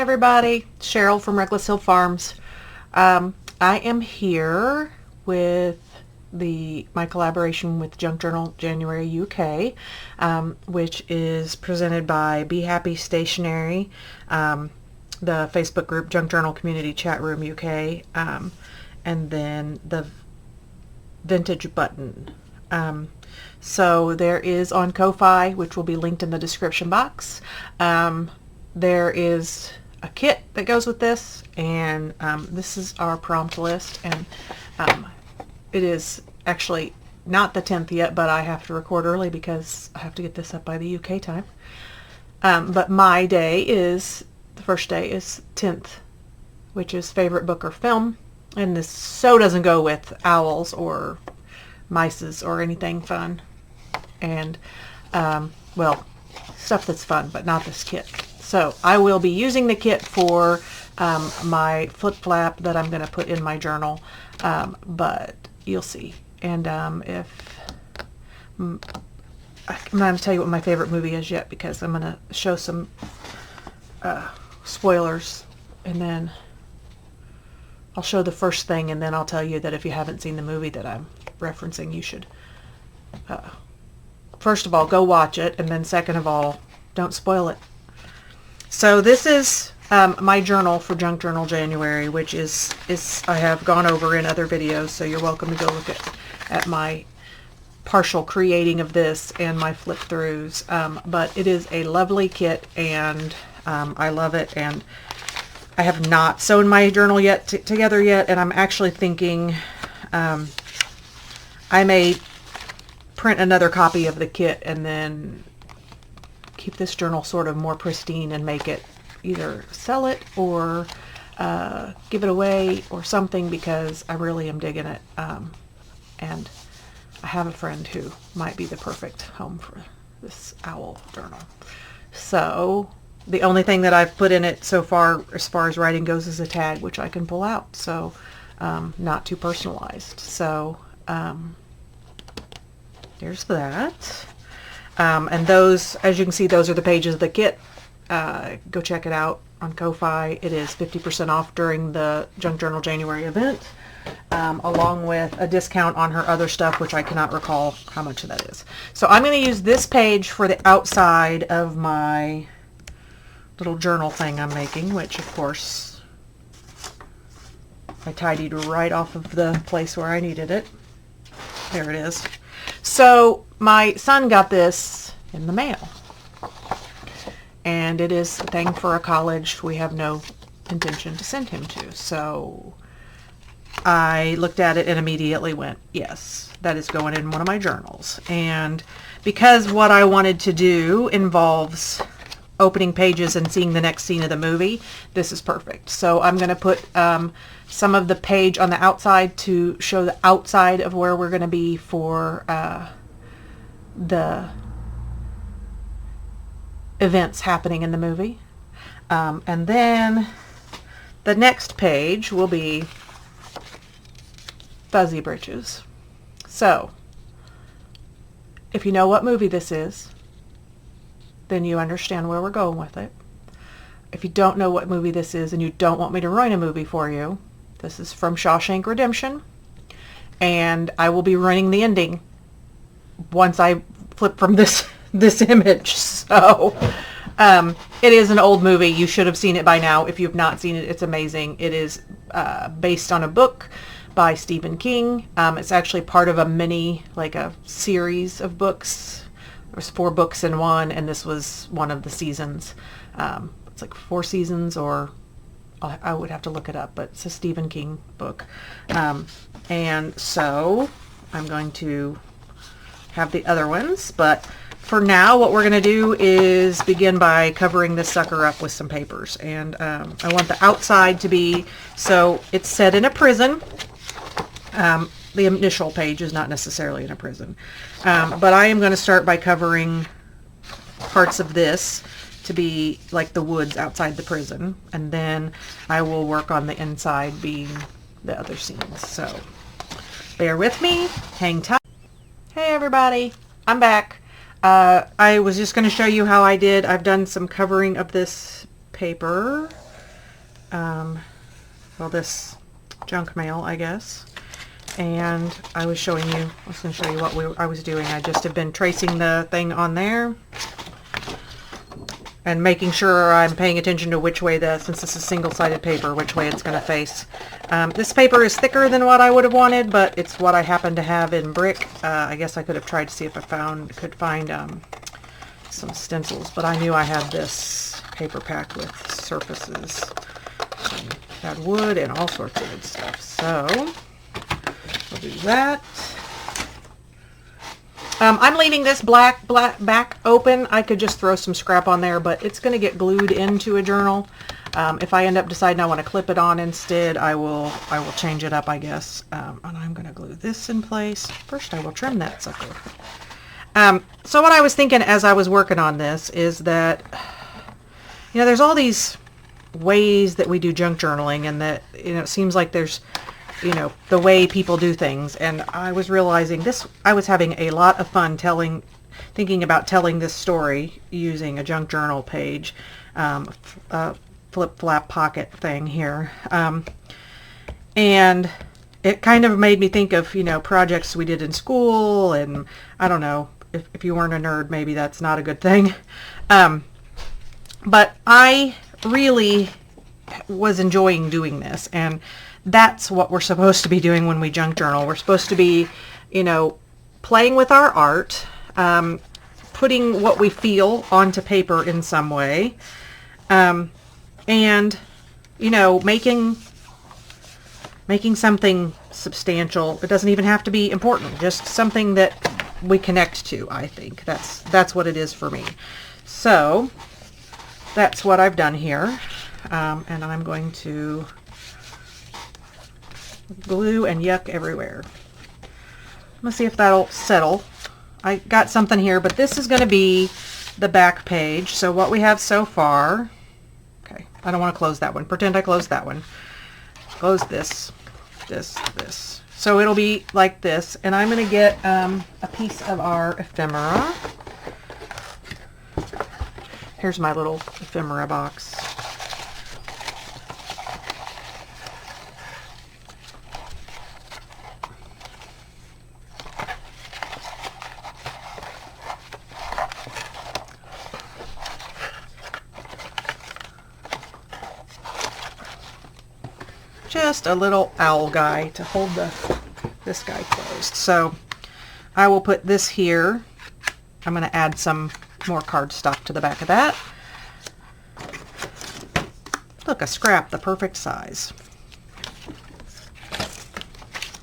everybody, Cheryl from Reckless Hill Farms. I am here with my collaboration with Junk Journal January UK, which is presented by Bee Happy Stationery, the Facebook group Junk Journal Community Chatroom UK, and then the Vintage Button. So there is on Ko-Fi, which will be linked in the description box. There is a kit that goes with this, and this is our prompt list, and it is actually not the 10th yet, but I have to record early because I have to get this up by the UK time. But my day is, the first day is 10th, which is favorite book or film, and this so doesn't go with owls or mices or anything fun, and well, stuff that's fun, but not this kit. So I will be using the kit for my flip flap that I'm going to put in my journal, but you'll see. And if I'm not going to tell you what my favorite movie is yet, because I'm going to show some spoilers, and then I'll show the first thing, and then I'll tell you that if you haven't seen the movie that I'm referencing, you should first of all go watch it, and then second of all, don't spoil it. So this is my journal for Junk Journal January, which is I have gone over in other videos, so you're welcome to go look at my partial creating of this and my flip throughs. But it is a lovely kit, and I love it, and I have not sewn my journal together yet, and I'm actually thinking I may print another copy of the kit and then keep this journal sort of more pristine and make it, either sell it or give it away or something, because I really am digging it, and I have a friend who might be the perfect home for this owl journal. So the only thing that I've put in it so far as writing goes is a tag, which I can pull out, so not too personalized. So there's that. And those, as you can see, those are the pages of the kit. Go check it out on Ko-Fi. It is 50% off during the Junk Journal January event, along with a discount on her other stuff, which I cannot recall how much that is. So I'm going to use this page for the outside of my little journal thing I'm making, which of course I tidied right off of the place where I needed it. There it is. So my son got this in the mail, and it is a thing for a college we have no intention to send him to. So I looked at it and immediately went, yes, that is going in one of my journals. And because what I wanted to do involves opening pages and seeing the next scene of the movie, this is perfect. So I'm going to put some of the page on the outside to show the outside of where we're going to be for the events happening in the movie. And then the next page will be Fuzzy Britches. So if you know what movie this is, then you understand where we're going with it. If you don't know what movie this is and you don't want me to ruin a movie for you, this is from Shawshank Redemption, and I will be running the ending once I flip from this image. So it is an old movie. You should have seen it by now. If you've not seen it, it's amazing. It is based on a book by Stephen King. It's actually part of a mini, like a series of books. There's 4 books in one, and this was one of the seasons. It's like 4 seasons, or I would have to look it up, but it's a Stephen King book. And so I'm going to have the other ones, but for now what we're going to do is begin by covering this sucker up with some papers. And I want the outside to be, so it's set in a prison. The initial page is not necessarily in a prison, but I am going to start by covering parts of this to be like the woods outside the prison, and then I will work on the inside being the other scenes. So bear with me, hang tight. Hey everybody, I'm back. I was just going to show you how I've done some covering of this paper well, this junk mail, I guess. And I was showing you, I was going to show you what I was doing. I just have been tracing the thing on there and making sure I'm paying attention to which way since this is single-sided paper, which way it's going to face. This paper is thicker than what I would have wanted, but it's what I happen to have in brick. I guess I could have tried to see if I could find some stencils, but I knew I had this paper pack with surfaces. And had wood and all sorts of good stuff. So we'll do that. I'm leaving this black back open. I could just throw some scrap on there, but it's going to get glued into a journal. If I end up deciding I want to clip it on instead, I will change it up, I guess. And I'm going to glue this in place. First, I will trim that sucker. So what I was thinking as I was working on this is that, you know, there's all these ways that we do junk journaling, and that, you know, it seems like there's, you know, the way people do things. And I was realizing I was having a lot of fun thinking about telling this story using a junk journal page, flip-flap pocket thing here. And it kind of made me think of, you know, projects we did in school, and I don't know, if you weren't a nerd, maybe that's not a good thing. But I really was enjoying doing this, and that's what we're supposed to be doing when we junk journal. We're supposed to be, you know, playing with our art, putting what we feel onto paper in some way, and, you know, making something substantial. It doesn't even have to be important, just something that we connect to. I think that's what it is for me. So that's what I've done here, and I'm going to glue and yuck everywhere. Let's see if that'll settle. I got something here, but this is going to be the back page. So what we have so far, okay, I don't want to close that one. Pretend I closed that one. Close this, this. So it'll be like this, and I'm going to get a piece of our ephemera. Here's my little ephemera box. Just a little owl guy to hold this guy closed. So I will put this here. I'm going to add some more cardstock to the back of that. Look, a scrap, the perfect size.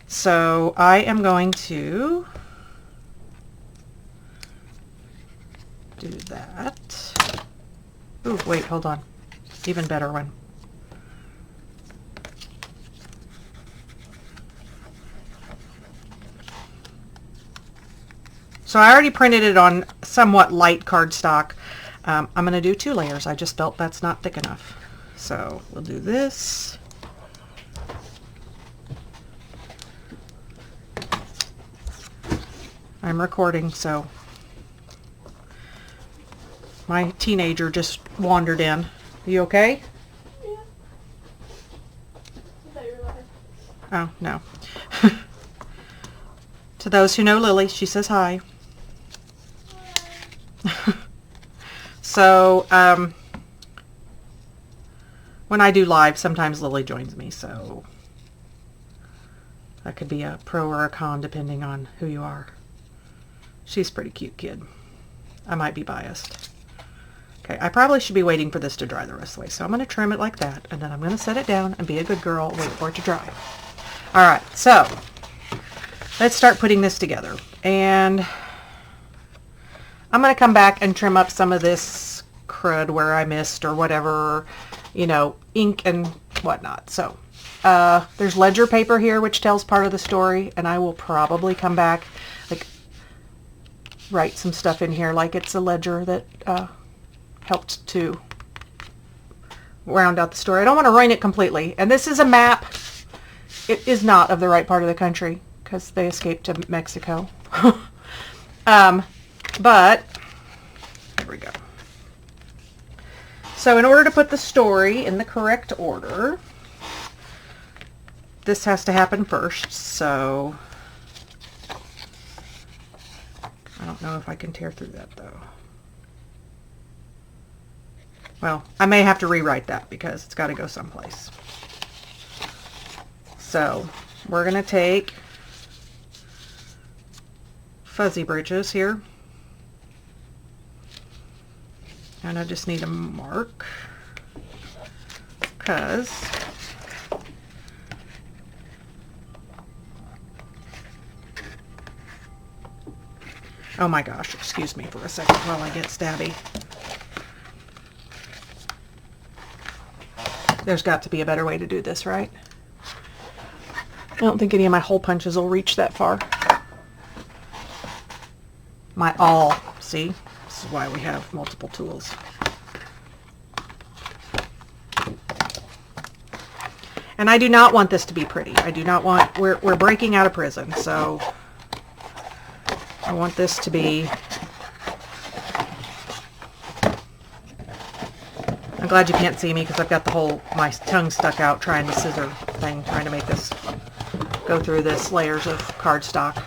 So I am going to do that. Ooh, wait, hold on. Even better one. So I already printed it on somewhat light cardstock. I'm going to do 2 layers. I just felt that's not thick enough. So we'll do this. I'm recording, so my teenager just wandered in. Are you okay? Yeah. I thought you were live. Oh, no. To those who know Lily, she says hi. So, when I do live, sometimes Lily joins me, so that could be a pro or a con depending on who you are. She's a pretty cute kid. I might be biased. Okay, I probably should be waiting for this to dry the rest of the way, so I'm going to trim it like that, and then I'm going to set it down and be a good girl, wait for it to dry. Alright, so let's start putting this together. And I'm going to come back and trim up some of this crud where I missed or whatever, you know, ink and whatnot. So there's ledger paper here which tells part of the story, and I will probably come back, like, write some stuff in here like it's a ledger that helped to round out the story. I don't want to ruin it completely. And this is a map. It is not of the right part of the country because they escaped to Mexico. But here we go. So in order to put the story in the correct order, this has to happen first. So I don't know if I can tear through that though. Well, I may have to rewrite that because it's got to go someplace. So we're going to take fuzzy bridges here. And I just need a mark because oh my gosh, excuse me for a second while I get stabby. There's got to be a better way to do this, right? I don't think any of my hole punches will reach that far. My awl, see? This is why we have multiple tools. And I do not want this to be pretty. I do not want, we're breaking out of prison, so I want this to be, I'm glad you can't see me because I've got the whole, my tongue stuck out trying the scissor thing, trying to make this go through this layers of cardstock.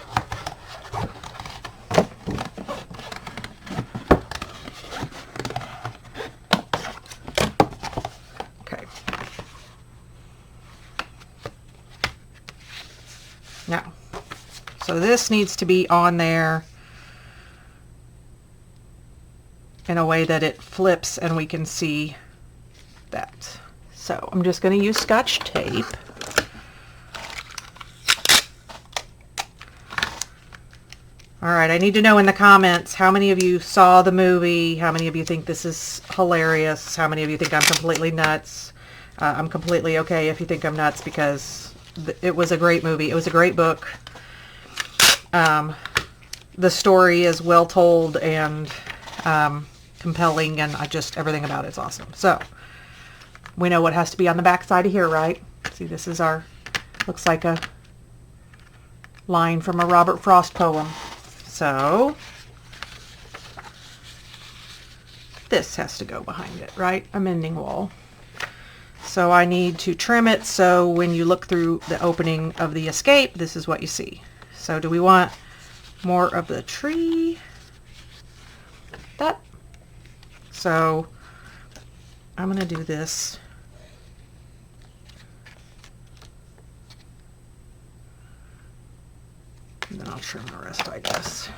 Okay. Now, so this needs to be on there in a way that it flips and we can see that. So I'm just going to use Scotch tape. All right, I need to know in the comments how many of you saw the movie, how many of you think this is hilarious, how many of you think I'm completely nuts. I'm completely okay if you think I'm nuts because it was a great movie. It was a great book. The story is well told and compelling, and everything about it's awesome. So we know what has to be on the back side of here, right? See, this is our, looks like a line from a Robert Frost poem. So this has to go behind it, right? A mending wall. So I need to trim it so when you look through the opening of the escape, this is what you see. So do we want more of the tree? That. So I'm going to do this. And then I'll trim the rest, I guess.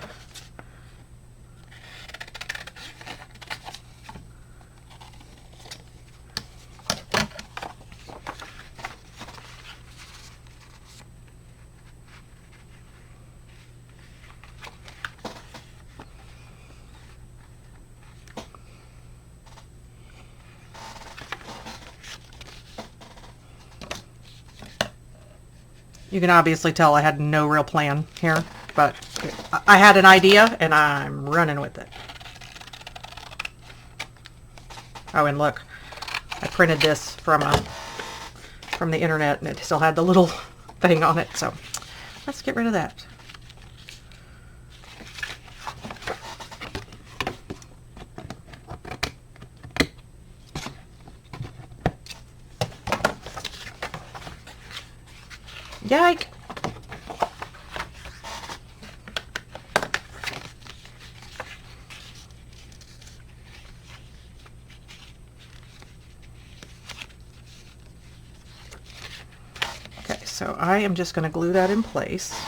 You can obviously tell I had no real plan here, but I had an idea and I'm running with it. Oh, and look, I printed this from the internet and it still had the little thing on it, so let's get rid of that. Yike! Okay, so I am just going to glue that in place.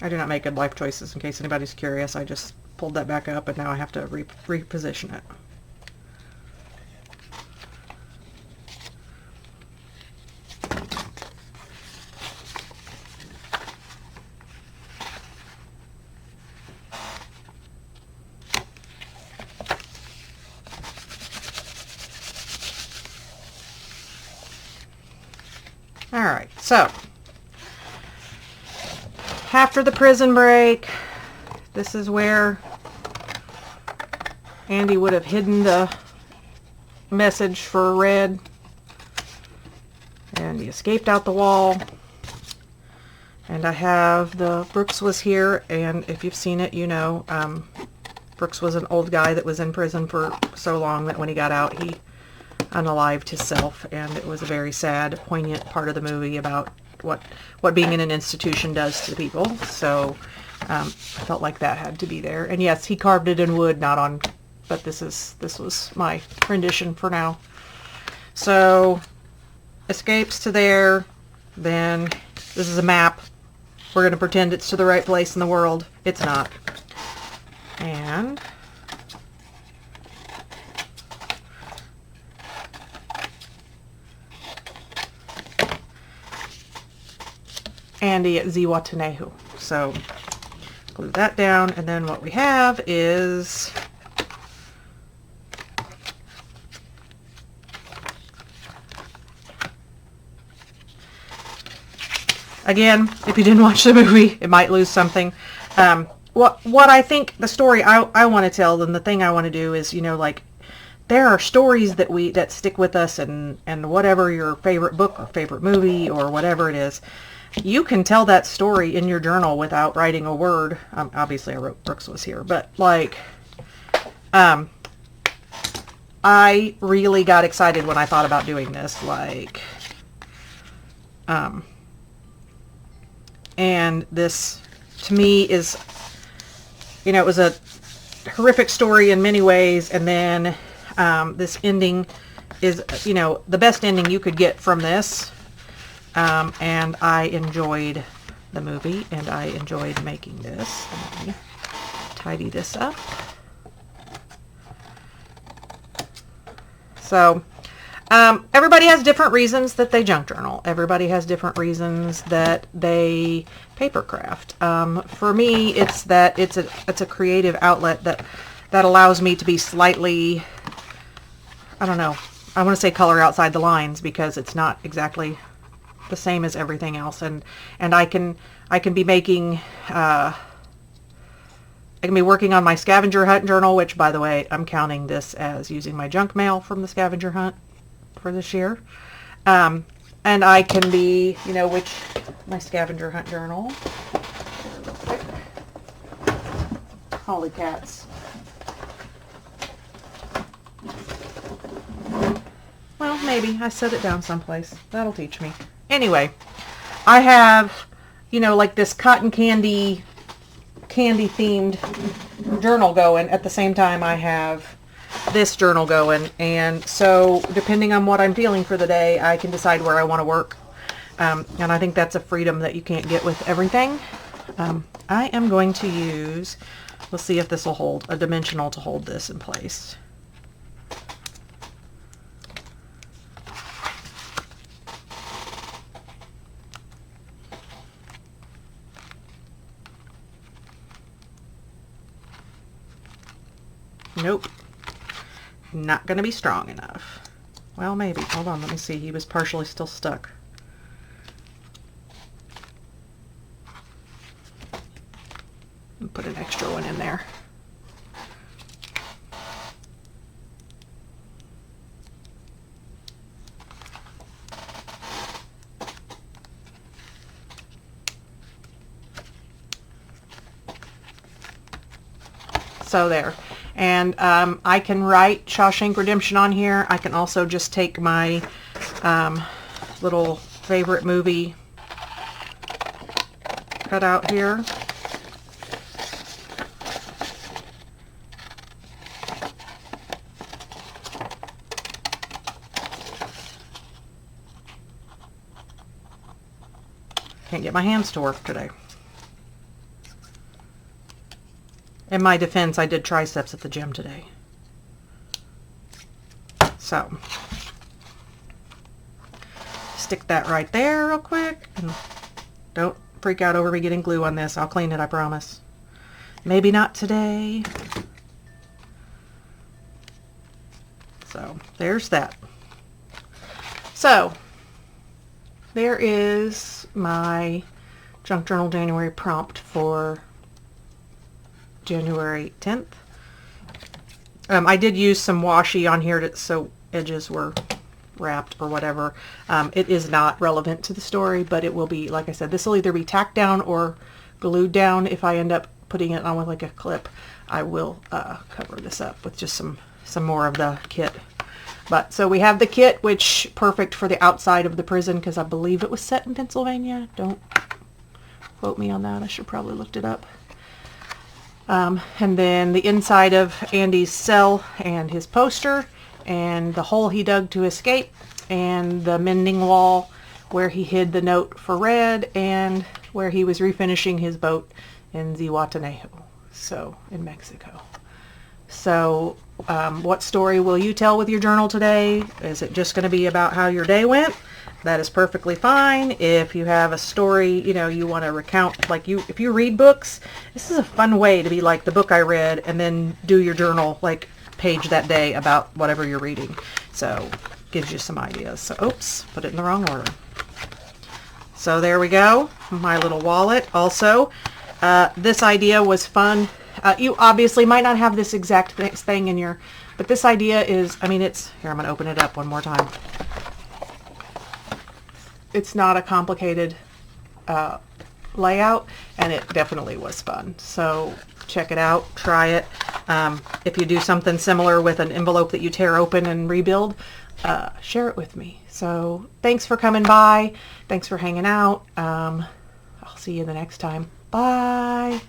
I do not make good life choices, in case anybody's curious. I just pulled that back up and now I have to reposition it. All right, so after the prison break, this is where Andy would have hidden the message for Red. and he escaped out the wall. And I have the Brooks was here, and if you've seen it, you know, Brooks was an old guy that was in prison for so long that when he got out, he unalived himself, and it was a very sad, poignant part of the movie about what being in an institution does to people. So I felt like that had to be there. And yes, he carved it in wood, not on, but this was my rendition for now. So escapes to there, then this is a map. We're going to pretend it's to the right place in the world. It's not. And Andy at Ziwatanehu. So glue that down, and then what we have is again, if you didn't watch the movie, it might lose something. What I think the story I want to tell, and the thing I want to do is, you know, like, there are stories that stick with us, and whatever your favorite book or favorite movie or whatever it is, you can tell that story in your journal without writing a word. Obviously I wrote Brooks was here, but like, I really got excited when I thought about doing this, like, and this to me is, you know, it was a horrific story in many ways, and then this ending is, you know, the best ending you could get from this. And I enjoyed the movie, and I enjoyed making this. Let me tidy this up. So, everybody has different reasons that they junk journal. Everybody has different reasons that they paper craft. For me, it's that it's a creative outlet that allows me to be slightly, I don't know, I want to say color outside the lines, because it's not exactly the same as everything else, and I can be making I can be working on my scavenger hunt journal, which, by the way, I'm counting this as using my junk mail from the scavenger hunt for this year. And I can be, you know, my scavenger hunt journal. Real quick. Holy cats. Well, maybe I set it down someplace. That'll teach me. Anyway, I have, you know, like this cotton candy themed journal going. At the same time, I have this journal going. And so depending on what I'm feeling for the day, I can decide where I want to work. And I think that's a freedom that you can't get with everything. I am going to use, we'll see if this will hold, a dimensional to hold this in place. Nope. Not going to be strong enough. Well, maybe. Hold on, let me see. He was partially still stuck. And put an extra one in there. So there. And I can write Shawshank Redemption on here. I can also just take my little favorite movie cut out here. Can't get my hands to work today. In my defense, I did triceps at the gym today. So, stick that right there real quick. And don't freak out over me getting glue on this. I'll clean it, I promise. Maybe not today. So, there's that. So, there is my Junk Journal January prompt for January 10th. I did use some washi on here so edges were wrapped or whatever. It is not relevant to the story, but it will be, like I said, this will either be tacked down or glued down. If I end up putting it on with like a clip, I will cover this up with just some more of the kit. But so we have the kit, which perfect for the outside of the prison, because I believe it was set in Pennsylvania. Don't quote me on that. I should probably looked it up. And then the inside of Andy's cell and his poster, and the hole he dug to escape, and the mending wall where he hid the note for Red, and where he was refinishing his boat in Zihuatanejo, so in Mexico. So what story will you tell with your journal today? Is it just going to be about how your day went? That is perfectly fine. If you have a story, you know, you want to recount, like if you read books, this is a fun way to be like the book I read, and then do your journal like page that day about whatever you're reading. So gives you some ideas. So oops, put it in the wrong order. So there we go, my little wallet. Also, this idea was fun. You obviously might not have this exact thing in your, but this idea is, I mean, it's, here, I'm going to open it up one more time. It's not a complicated layout, and it definitely was fun. So check it out, try it. If you do something similar with an envelope that you tear open and rebuild, share it with me. So thanks for coming by. Thanks for hanging out. I'll see you the next time. Bye.